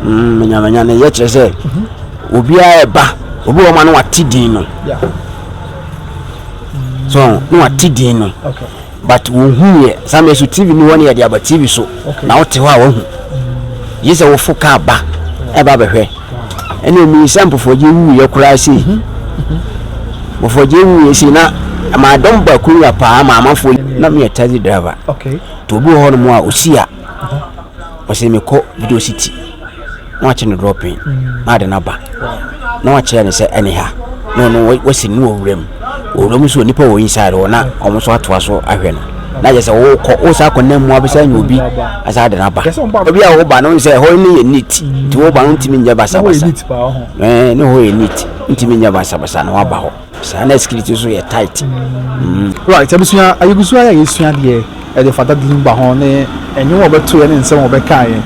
nyamanya ne ye kyerese obi a eba obi o ma no watidin no so no watidin no but wo hu ye some so TV ni woni ye dia ba TV so na wote ho a wo hu yese wo fuka ba eba behwe ene mi sample foje wu ye kura si wo foje wu ye si na ma dom ba kuwa pa ma amafo na me taxi driver to bi ho no mo a osia o se me ko video city na wa che no dropping na de na ba na wa che ne se anyha no we si no owurem so nipa wo inside wo na omo so atoa so ahwe no na je se wo ko o sa ko na mu abisa nya obi asa de na ba obi a wo ba no se ho ni ye neat ti wo ba no ntimi nya basa basa ne ho ye neat ntimi nya basa basa na wa ba ho sa na security so ye tight right abisua ayegusua ya yesua de e de fata din ba ho ne enyo wo beto ne nsem wo be kai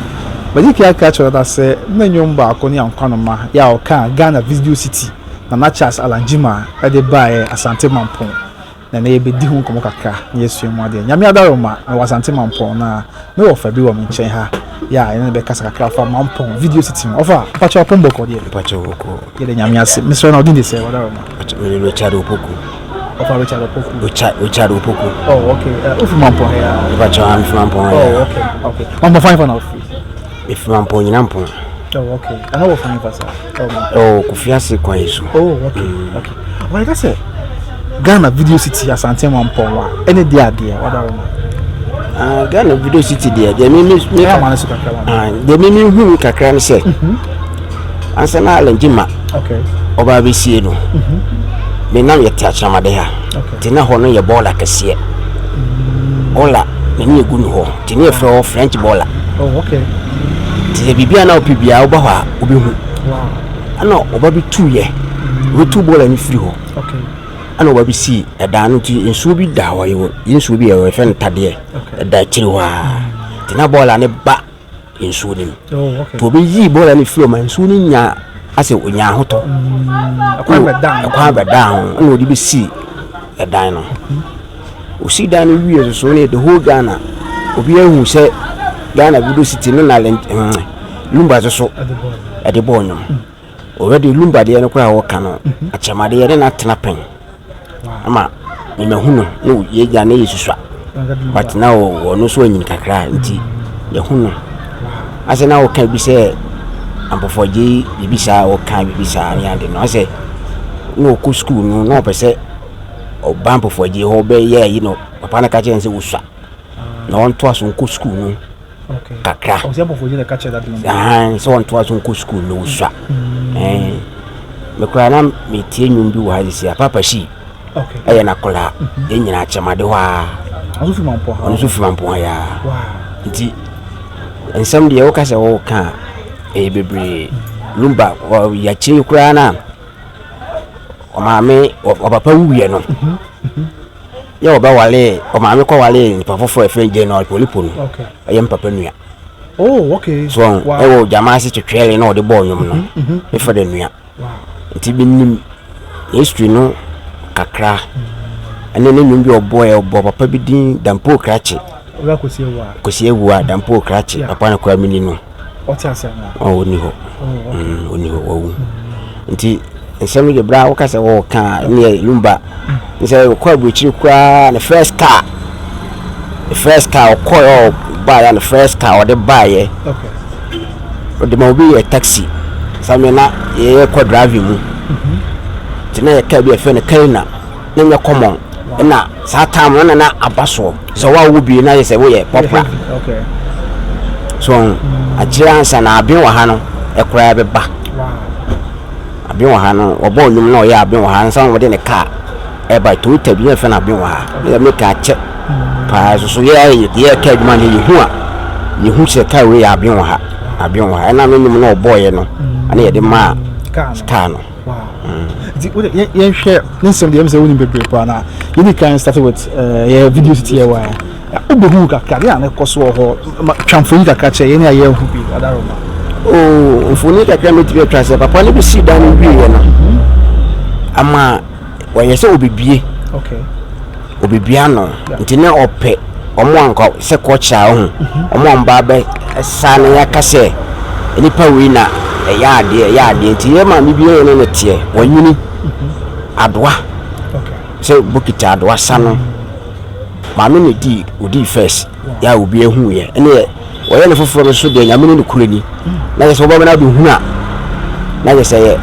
baji kia ka chora da se na nyom ba ko ni ankwa ma ya o ka Ghana Video City na Nachas Alanjima e de bae Asante Mampong na na ebe di hu komo kakra yesu mu ade nyame adaroma na Asante Mampong na me wo fa bi wo nchen ha ya ene be kasa kakra fa Mampong Video City ofa pacha opombo ko de pacha woko ye de nyame ase Mr. na odin de se wadaroma pacha me lo chado opoku ofa Richard opoku chado opoku oh okay ofu Mampong ya pacha am Mampong oh okay Mampong fine for now if Mampong nyina mpong oh okay I know fine for sir oh kufiase kwa Yesu oh okay well that's it Ghana Video City Asante Mampong wa ene dia wadaroma Ghana Video City dia de me amane kakra de me hu kakra ne se ansa na Alanjima okay oba be sie no me nam ye tiachamade ha tina ho no ye bola kese bola me egu no ho tina ye French bola oh okay ti bibia na opibia oba ho a obi hu ana oba bi tu ye we tu bola ni free ho okay ana oba bi si eda no ti ensu bi da ho ye ensu bi ye fe ntade eda chiri wa tina bola ne ba ensu ni oh okay to bi yi bola ni free ma ensu ni nya ase onya hoto akwa ba down ana odi bi si edan no o si dan wie so ne the whole Ghana obi ehu se Ghana Video City no na lumba so ade bonyo already lumba de no kwa wo kano achamade ye na tenapen ama me mehuno no ye ja na yesuswa but now ono so anyin kakra nti ye huno ase na wo kan bi se ampofoje bibisa wo kan bibisa ni ande no ase no ko school no pese o bampofoje ho be ye yi no papa na ka che nse wuswa na on to aso ko school no okay kakra o se ampofoje na ka che that so on to aso ko school no wuswa me kwa na me tie nyum bi wo ha sia papa shi okay na kola e nyina achamade wa azu fi Mampong ya wow nti ensam de wo ka se wo ka bebre lumba ya chiri kura na o maame o papa wuye no ya oba wale o maame ko wale papa fofo efe general polipo no okay ayem papa nua oh okay so e wo jama se twetwele na o de bo nyum no efe de nua wow nti binim history no kakra ene ne nyum bi obo papa bi din dampo krache oba kosie ewu dampo krache papa na kwa mini no otiasa na oni ho oni ho wo nti nsem ye bra wo kasa wo ka ne lumba nse ko abuchi kwa the first car ko buy and the first car or the buy okay o de mobi a taxi samena ye ko drive mu tina ye ka bi e fe ne kaina na nya common na sa time na abaso so wa wo bi na ye se wo ye popra okay so ajiransa na abin wa ha no ekura be ba abin wa ha no obo nyum na o ya abin wa ha nsan wo de ne car e ba to tabi e fe na abin wa ha le me ka che pa so ye ka adwuma ne ye hu se ka we ya abin wa ha na me nyum na obo ye no ana ye de ma car no yen share nsem de emse woni bebre pa na yini kan start with Video City wa obehu kakra ya na koso ho twamfoni kakra che yeni aye hu bi adaroma oh mfoni kakra metibe twase papa ne bi si dan bi ye no ama wa yese obibie okay obibia no ntine ope omo anko se ko cha ho omo mba be sa na ya kase nipa we na ya ade nti ye ma bibi ye no tie wanyini adoa so bokita adoa sano ma me ne di odi first ya obi ehu ye ene oye ne foforo so de nyame ne kurani na ye so bo na do hu a na ye say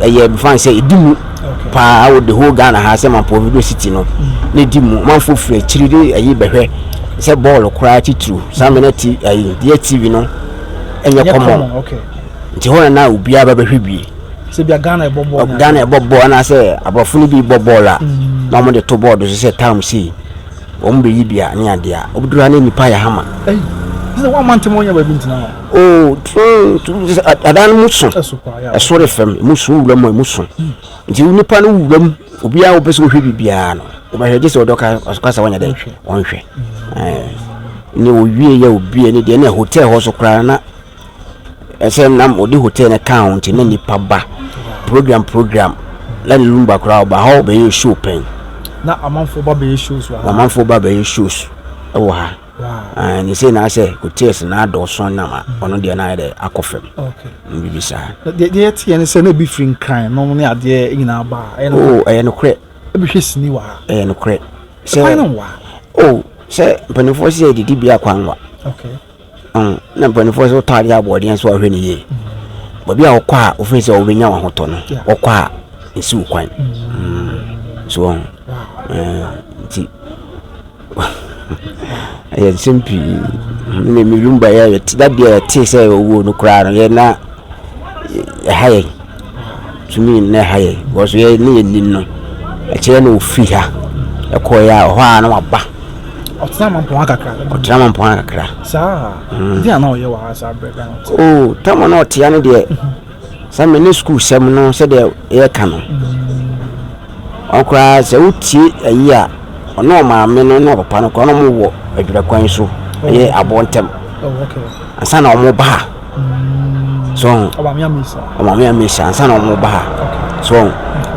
ye fan say idimu pa wo de ho Ghana ha say Mampong video city no ne dimu man foforo chiride ayi behwe say ball kura titru samenati ayi die TV no enye komo nti ho na obi aba behwe bi se bia Ghana ebobo na say abrofo ni bi bobo la na mo de to board so say time see ombe yibia ne ade a obudura na nipa ya hama this one man temo nya ba bi ntina oh adan muso esore fam muso wura muso nti nipa no wuram obi a obese wo hwe bibia no obahwe se odoka kasa wanya de onhwe ni owie ya obi ni de na hotel ho so kra na esem nam odi hotel na count na nipa ba program la ni lumba kra ba ho be show pen na amanfo ba be shows wa amanfo ba be shows ewo ha ni say na say hotels na do so na ma ono de na de akofem bibisa de tie ne say na bi free kan no ne ade nyina ba no kre bi hwesini wa no kre say say panifo say didi bia kwanwa na panifo so tari abode so ahwe ni ye ba bia okwa ofin say obenya wa hoto no okwa nsi ukwan so ti aye simpi ne milumba ya tidabia ti say owo no kra no ye na haye tumi na haye was ye ni ninno a che no fi ha ekoya ho ana waba Otama Mampong akakra sa dia na oye wa sa brega tamo na otia no de sa me ne school sem no se de ye ka no okra se uti ayi a ono ma me no na papa no ko no mo wo adwura kwan so ye abontem asa na omo ba so obamia misa asa na omo ba so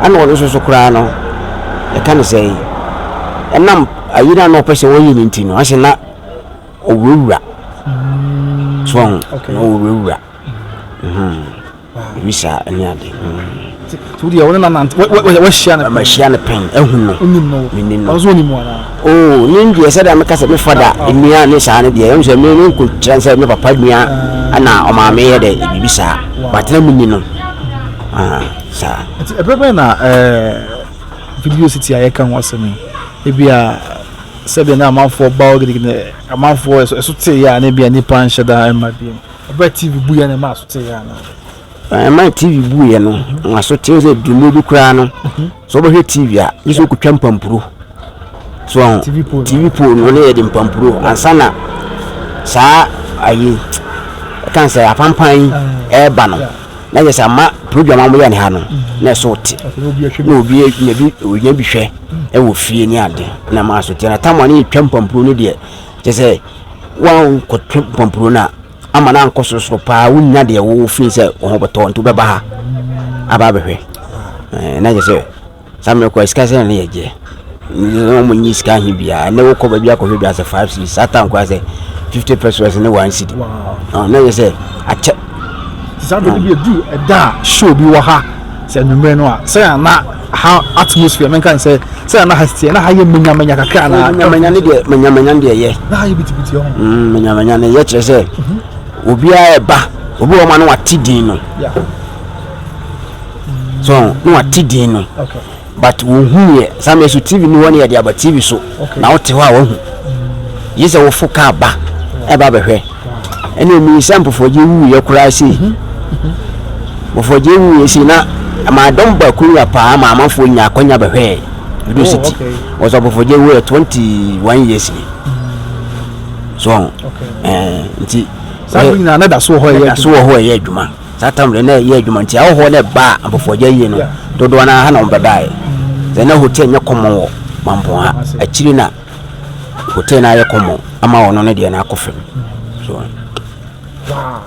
ana wo so kra no e kan say enam ayina no pese wo yin ntino ase na owura so owura visa ani ade so dia wona na we share na machine pen ehun no minno ozo ni mo na ningi ese da meka se me fada emia ne sa ne dia em se me nku transe me papa nua ana o ma me ye de bibisa batena minno sa ebebe na video city ayekan wasemi ebia sebe na amanfo bawo gidi amanfo eso te ya na bia nipa nhyeda ma bia aba TV bu ya na ma so te ya na ma TV bu ya no aso te ze dumo bi kra no so bo he TV a iso kutwa mpampuro so TV po no le de mpampuro ansana sa ayi kan say apampan e ba no na je sa ma program amu ya ne ha no na so te no obi onya bi hwe e wo fie ni ade na ma so te na tamani twampampuro no de je say wan ko twampampuro na ama na nkososo pa wunya de wo fie se wo beto nto be ba ha aba behwe na je say samre ko iska se na ye je no mo nyi iska hi bia na wo ko ba bia ko hwe bia se 5 cities satan ko se 50 pesos ne 1 city na je say ache zabe bi do da show bi wo ha se number no a se na ha atmosphere men kan se na hastie na ha ye menya kakra na menya de ye na ha ye bitibiti ho menya ne ye kire se obi a ba obi o ma no watidin no so no watidin no but wo hu ye some so TV ni woni ye de aba TV so na wote ho a wo hu yese wo foka ba e ba behwe ene mi sample for je wu ye kura si wo for je wu ye si na ma don ba kura pa ma amafo nya akonya behwe video city wo so for je wu 21 years ni so nti sabu na na da so ho ye adwuma satamre na ye adwuma nti a ho na ba amafo je ye no dodo na ha na mbedai na hotel nya komo Mampong ha akiri na hotel na ye komo ama wono ne de na akofem so wow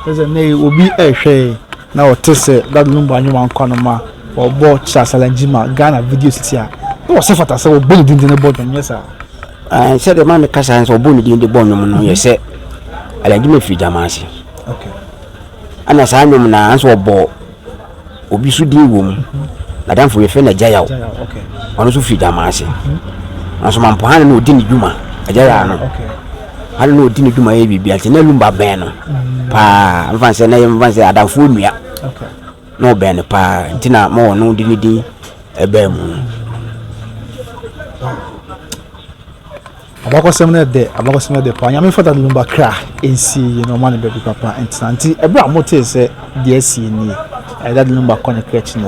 there's ne obi ehwe na otese that number anyu nkwa ma obo chasalanjima Ghana video city a no se fata se obo ni dindin board no yesa se de ma me kasa se obo ni dindin board no no yese alanjima fi jamasi Okay. Ana saa nyom na anso obo obi so din wom. Na dan for yefe na Jayaw. Okay. Ono so fi damase. Anso Mampong han na odi ni dwuma. Jayaw no. Okay. Han na odi ni dwuma ye bibia te na lumba ben no. Pa mfanse na mfanse adamfo nua. Okay. No ben pa ntina mo no di ni din ebe mu. Abakosem na de pa nyame fata lumba kra ensi you know man baby papa entanti ebra mote se de asi ni that lumba kone kretch no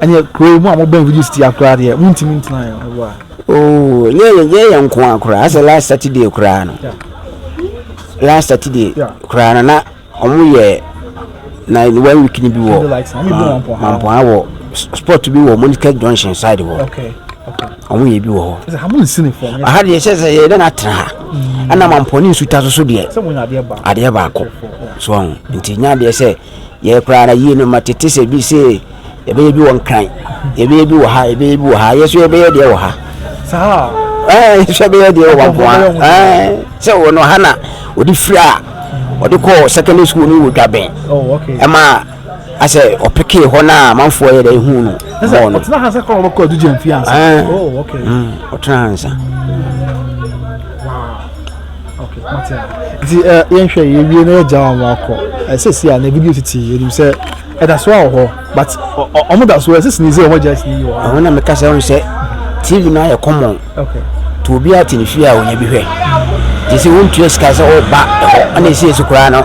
anya kro mu amobem video sti akra de muntimi ntina yo wa oh ye nko akra as last Saturday kra no last Saturday kra na omu ye na 1 week ni bi wo Mampong awo sport bi wo Monica Junction side wo okay omu ye bi wo ho hamu nsini for me aha de se ye na tra ana Mampong ni suta so de se mo nya ade ba ko so nti nya de se ye kra na yi no matete se bi se ye be bi won kan ye be bi wo ha ye be bi wo ha ye so ye be ye de wo ha sa so be ye de wo Mampong se wo no hana odi fra odi ko secondary school ni wo dwaben okay ema ase opeke ho na manfo ye de hu no otna hansa ko ko du jamfiansa okay otna hansa wow okay matia di yen hwe ye wie na jawa mako sesi a na video titi ye say e da so ho but omo da so sesi ni say omo just ni yo na me ka say say TV na ye common okay to bi atini fi a onya bi hwe di se won tu eska say o ba ana se su kura no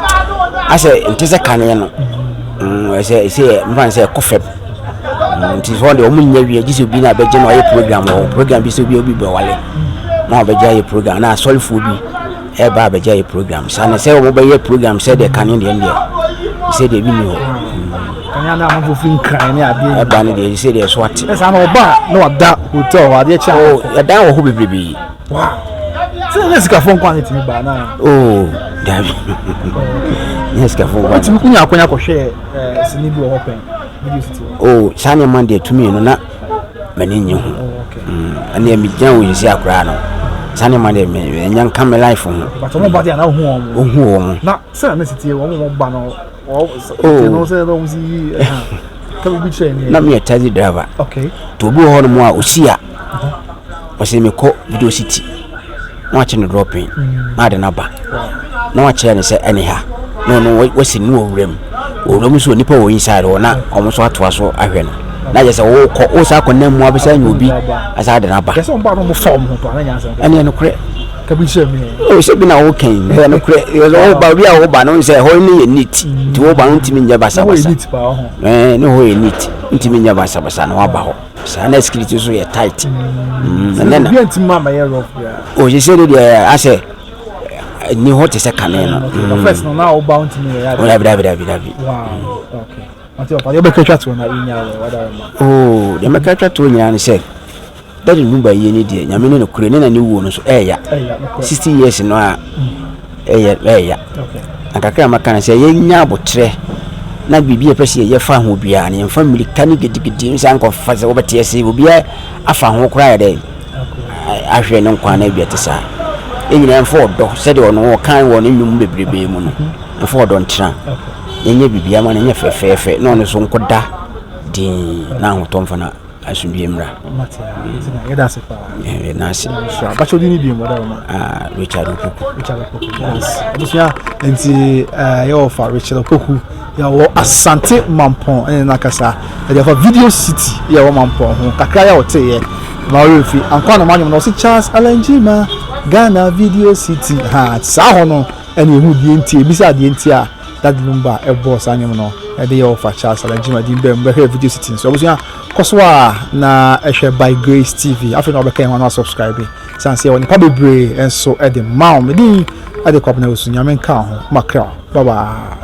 ase ntese kane no ese mfan say kofem nti so de omu nya wi agise bi na beje no aye program bi so bi obi be wale na obeja aye program na solfo bi e ba beja aye program sana say omo be ye program say de kane de ndie say de bi ni ho kanya na amfo fin kran ne ade e ba ne de say de so ate esa na oba na oda hotel ade cha e dan wo ho bebrebe wow say yes ka fon kwan timi ba na dabi yes ka fon kwan timi kunya akonya ko hwe sini bi wo pen video city sane man de tumi no na mani nyi ho ani mi jan wo yisi akura no sane man de me nyan kam life ho but omo ba dia na hu na say na city wo mo ba no no say no si ka bi che ni na me taxi driver okay to bi ho no mo a osia o se me ko video city no ache no dropping na de na ba no ache ne say anyha no wasi no owurem so nipa wo inside wo na omo so atoa so ahwe no na je say wo ko o sa ko na mu abesa nya obi asa de na ba yes on ba no form ho to na nya say ene no kre ka bi che me se bi na wo kan ene no kre wo ba bi a wo ba no say ho ni ye neat ti wo ba no ntimi nya basa basa no ho ye neat ntimi nya basa basa na wa ba ho sa na security so ye tight na bi ntimi ma ye rough ya je say de ase ni hote se kane no first no na o bound me ya dabi wow okay ati opa yo be ketwa to na inya we wada ma de me ketwa to nya ni se dadi numba ye ni de nyame no kure ne na ni wo no so eya 60 years no a eya okay akakra makana se ye nya abotre na bibi e pese ye fa ho bia ne mfa milika ni gidigidi nsa nko fa se wo bete se obi afa ho kura ya de ahwe ne nkwa na bia te sa enyina mfo do se de ono kan wo ne nyum bebrebe mu no mfo do ntra yenye bibia ma ne fefefe no ne so nkoda din na hotomfa na asumbi mra matia ya da se pa na se ba cho dini bi mo da ma Richard Opoku yes abusia enti yo fa Richard Opoku ya wo Asante Mampong ene nakasa ya fa Video City ya wo Mampong kakra ya wote ye na o refi anko na manyum no se Charles Alanjima Ghana Video City ha sa ho no ene hu die enti ebisa die enti a that number e boss anyum no e de yo fa Charles Alanjima di be Video City so abusia koswa na ehwe by Grace TV afi na obeka ho na subscribe sanse woni pa bebre enso e de maw me di ade kwapna osunyame nka ho makra bye bye.